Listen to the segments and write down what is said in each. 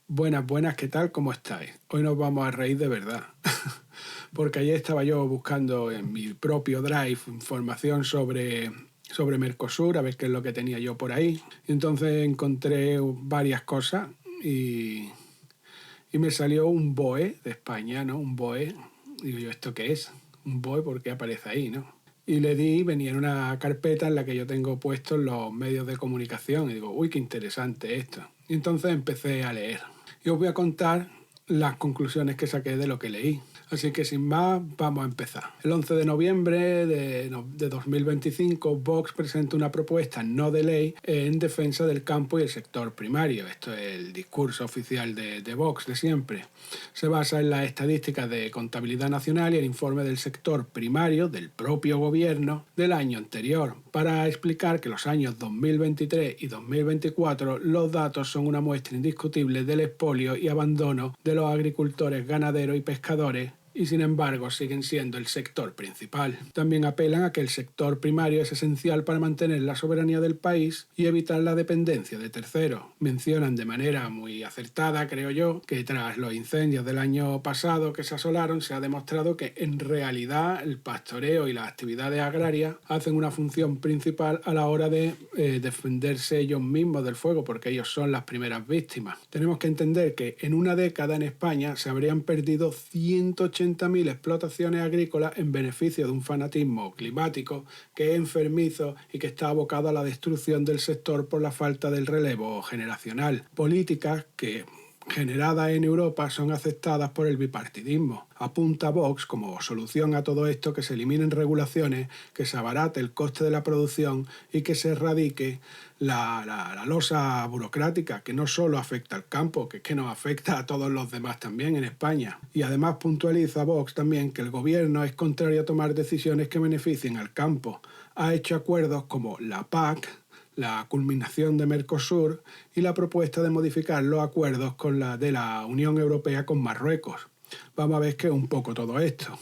Buenas, buenas, ¿qué tal? ¿Cómo estáis? Hoy nos vamos a reír de verdad. Porque ayer estaba yo buscando en mi propio Drive información sobre Mercosur, a ver qué es lo que tenía yo por ahí. Y entonces encontré varias cosas y, y me salió un BOE de España, ¿no? Un BOE. Digo yo, ¿esto qué es? Un BOE, ¿por qué aparece ahí, no? Y le di, venía en una carpeta en la que yo tengo puestos los medios de comunicación. Y digo, uy, qué interesante esto. Y entonces empecé a leer. Y os voy a contar las conclusiones que saqué de lo que leí. Así que sin más, vamos a empezar. El 11 de noviembre de 2025, Vox presenta una propuesta no de ley en defensa del campo y el sector primario. Esto es el discurso oficial de Vox de siempre. Se basa en las estadísticas de contabilidad nacional y el informe del sector primario del propio gobierno del año anterior, para explicar que los años 2023 y 2024 los datos son una muestra indiscutible del expolio y abandono de los agricultores, ganaderos y pescadores, y sin embargo siguen siendo el sector principal. También apelan a que el sector primario es esencial para mantener la soberanía del país y evitar la dependencia de terceros. Mencionan de manera muy acertada, creo yo, que tras los incendios del año pasado que se asolaron, se ha demostrado que en realidad el pastoreo y las actividades agrarias hacen una función principal a la hora de defenderse ellos mismos del fuego, porque ellos son las primeras víctimas. Tenemos que entender que en una década en España se habrían perdido 180.000 explotaciones agrícolas en beneficio de un fanatismo climático que es enfermizo y que está abocado a la destrucción del sector por la falta del relevo generacional. Políticas que, generadas en Europa, son aceptadas por el bipartidismo. Apunta Vox como solución a todo esto que se eliminen regulaciones, que se abarate el coste de la producción y que se erradique la losa burocrática, que no solo afecta al campo, que es que nos afecta a todos los demás también en España. Y además puntualiza Vox también que el gobierno es contrario a tomar decisiones que beneficien al campo. Ha hecho acuerdos como la PAC, la culminación de Mercosur y la propuesta de modificar los acuerdos de la Unión Europea con Marruecos. Vamos a ver qué es un poco todo esto.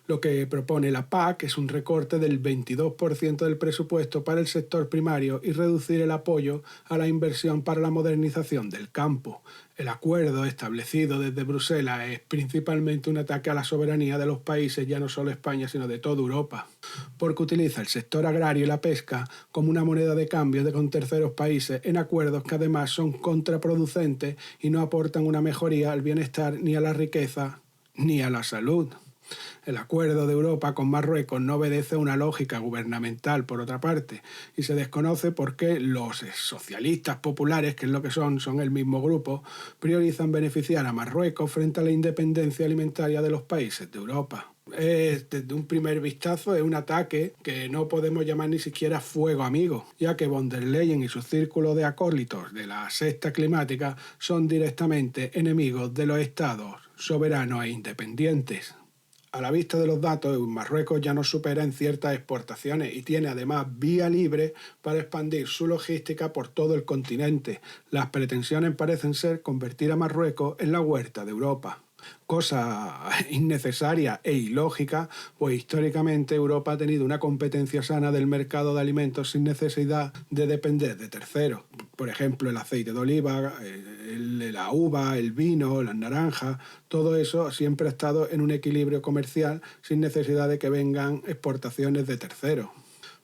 Lo que propone la PAC es un recorte del 22% del presupuesto para el sector primario y reducir el apoyo a la inversión para la modernización del campo. El acuerdo establecido desde Bruselas es principalmente un ataque a la soberanía de los países, ya no solo España, sino de toda Europa, porque utiliza el sector agrario y la pesca como una moneda de cambio con terceros países en acuerdos que además son contraproducentes y no aportan una mejoría al bienestar ni a la riqueza ni a la salud. El acuerdo de Europa con Marruecos no obedece a una lógica gubernamental, por otra parte, y se desconoce por qué los socialistas populares, que es lo que son el mismo grupo, priorizan beneficiar a Marruecos frente a la independencia alimentaria de los países de Europa. Desde un primer vistazo es un ataque que no podemos llamar ni siquiera fuego amigo, ya que von der Leyen y su círculo de acólitos de la sexta climática son directamente enemigos de los estados soberanos e independientes. A la vista de los datos, Marruecos ya nos supera en ciertas exportaciones y tiene además vía libre para expandir su logística por todo el continente. Las pretensiones parecen ser convertir a Marruecos en la huerta de Europa. Cosa innecesaria e ilógica, pues históricamente Europa ha tenido una competencia sana del mercado de alimentos sin necesidad de depender de terceros. Por ejemplo, el aceite de oliva, la uva, el vino, las naranjas, todo eso siempre ha estado en un equilibrio comercial sin necesidad de que vengan exportaciones de terceros.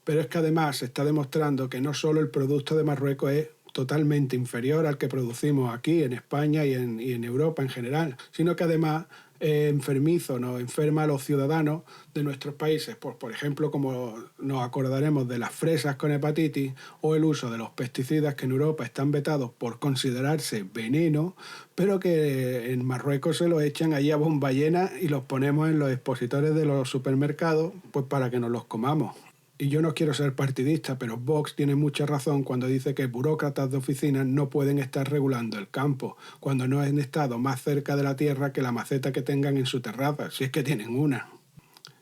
Pero es que además se está demostrando que no solo el producto de Marruecos es totalmente inferior al que producimos aquí en España y en Europa en general, sino que además enfermizo, nos enferma a los ciudadanos de nuestros países, por ejemplo, como nos acordaremos de las fresas con hepatitis o el uso de los pesticidas que en Europa están vetados por considerarse veneno, pero que en Marruecos se los echan allí a bomba llena y los ponemos en los expositores de los supermercados pues para que nos los comamos. Y yo no quiero ser partidista, pero Vox tiene mucha razón cuando dice que burócratas de oficinas no pueden estar regulando el campo, cuando no han estado más cerca de la tierra que la maceta que tengan en su terraza, si es que tienen una.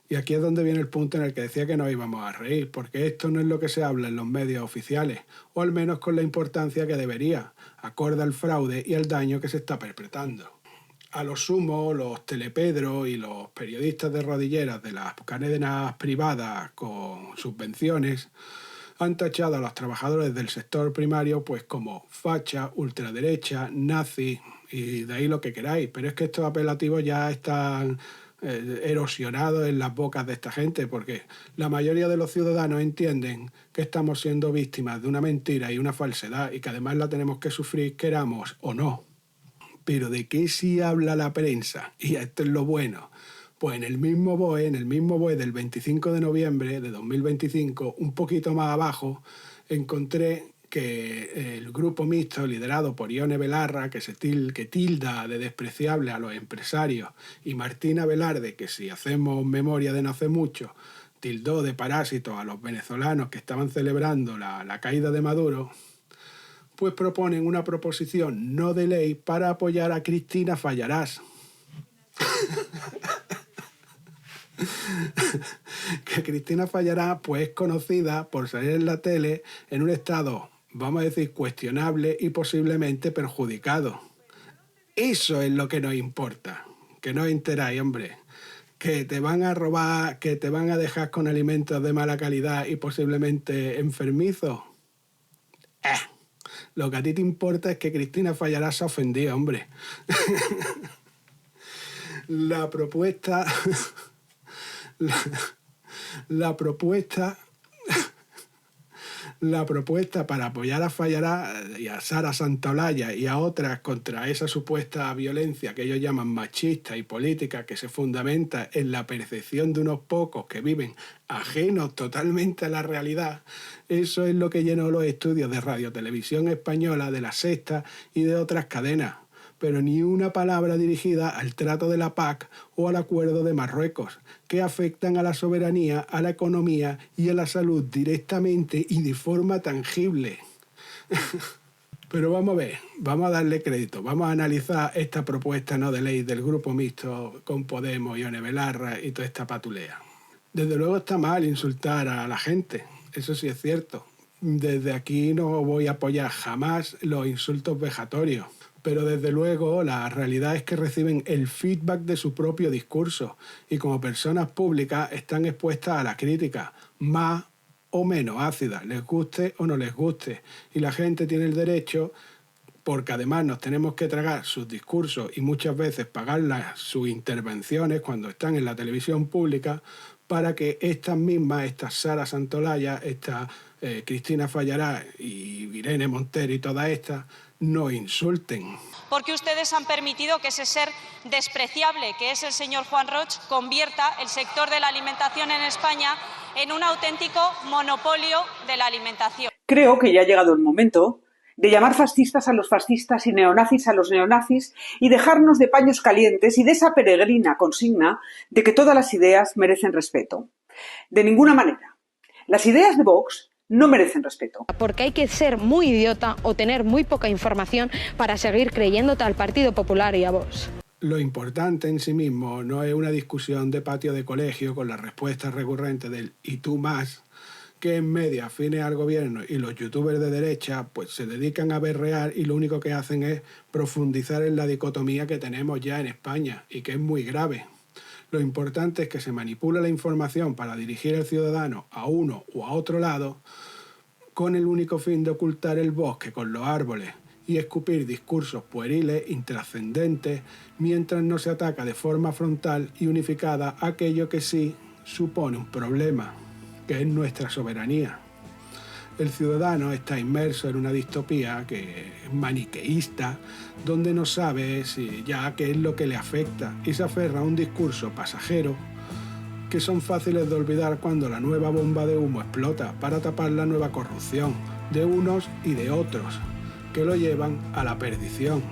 Y aquí es donde viene el punto en el que decía que nos íbamos a reír, porque esto no es lo que se habla en los medios oficiales, o al menos con la importancia que debería, acorde al fraude y al daño que se está perpetrando. A lo sumo, los telepedros y los periodistas de rodilleras de las cadenas privadas con subvenciones han tachado a los trabajadores del sector primario pues como facha, ultraderecha, nazi y de ahí lo que queráis, pero es que estos apelativos ya están erosionados en las bocas de esta gente, porque la mayoría de los ciudadanos entienden que estamos siendo víctimas de una mentira y una falsedad y que además la tenemos que sufrir queramos o no. Pero ¿de qué sí habla la prensa? Y esto es lo bueno. Pues en el mismo BOE del 25 de noviembre de 2025, un poquito más abajo, encontré que el grupo mixto liderado por Ione Belarra, que tilda de despreciable a los empresarios, y Martina Velarde, que si hacemos memoria de no hace mucho, tildó de parásitos a los venezolanos que estaban celebrando la caída de Maduro, pues proponen una proposición no de ley para apoyar a Cristina Fallarás. Que Cristina Fallarás pues es conocida por salir en la tele en un estado, vamos a decir, cuestionable y posiblemente perjudicado. Eso es lo que nos importa, que no os enteráis, hombre. Que te van a robar, que te van a dejar con alimentos de mala calidad y posiblemente enfermizos. Lo que a ti te importa es que Cristina Fallarás se ha ofendido, hombre. La propuesta para apoyar a Fallarás y a Sara Santaolalla y a otras contra esa supuesta violencia que ellos llaman machista y política, que se fundamenta en la percepción de unos pocos que viven ajenos totalmente a la realidad, eso es lo que llenó los estudios de Radio Televisión Española, de La Sexta y de otras cadenas. Pero ni una palabra dirigida al trato de la PAC o al acuerdo de Marruecos, que afectan a la soberanía, a la economía y a la salud directamente y de forma tangible. Pero vamos a ver, vamos a darle crédito, vamos a analizar esta propuesta no de ley del grupo mixto con Podemos, Ione Belarra y toda esta patulea. Desde luego está mal insultar a la gente, eso sí es cierto. Desde aquí no voy a apoyar jamás los insultos vejatorios. Pero desde luego la realidad es que reciben el feedback de su propio discurso y como personas públicas están expuestas a la crítica, más o menos ácida, les guste o no les guste. Y la gente tiene el derecho, porque además nos tenemos que tragar sus discursos y muchas veces pagar sus intervenciones cuando están en la televisión pública, para que estas Sara Santaolalla, esta Cristina Fallarás y Irene Montero y todas estas, no insulten. Porque ustedes han permitido que ese ser despreciable que es el señor Juan Roig convierta el sector de la alimentación en España en un auténtico monopolio de la alimentación. Creo que ya ha llegado el momento de llamar fascistas a los fascistas y neonazis a los neonazis y dejarnos de paños calientes y de esa peregrina consigna de que todas las ideas merecen respeto. De ninguna manera. Las ideas de Vox no merecen respeto. Porque hay que ser muy idiota o tener muy poca información para seguir creyéndote al Partido Popular y a Vox. Lo importante en sí mismo no es una discusión de patio de colegio con la respuesta recurrente del «y tú más», que en media afines al gobierno y los youtubers de derecha pues se dedican a berrear y lo único que hacen es profundizar en la dicotomía que tenemos ya en España y que es muy grave. Lo importante es que se manipula la información para dirigir al ciudadano a uno o a otro lado con el único fin de ocultar el bosque con los árboles y escupir discursos pueriles, intrascendentes, mientras no se ataca de forma frontal y unificada aquello que sí supone un problema, que es nuestra soberanía. El ciudadano está inmerso en una distopía que es maniqueísta, donde no sabe ya qué es lo que le afecta y se aferra a un discurso pasajero que son fáciles de olvidar cuando la nueva bomba de humo explota para tapar la nueva corrupción de unos y de otros, que lo llevan a la perdición.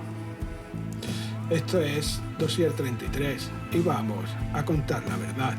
Esto es Dossier 33 y vamos a contar la verdad.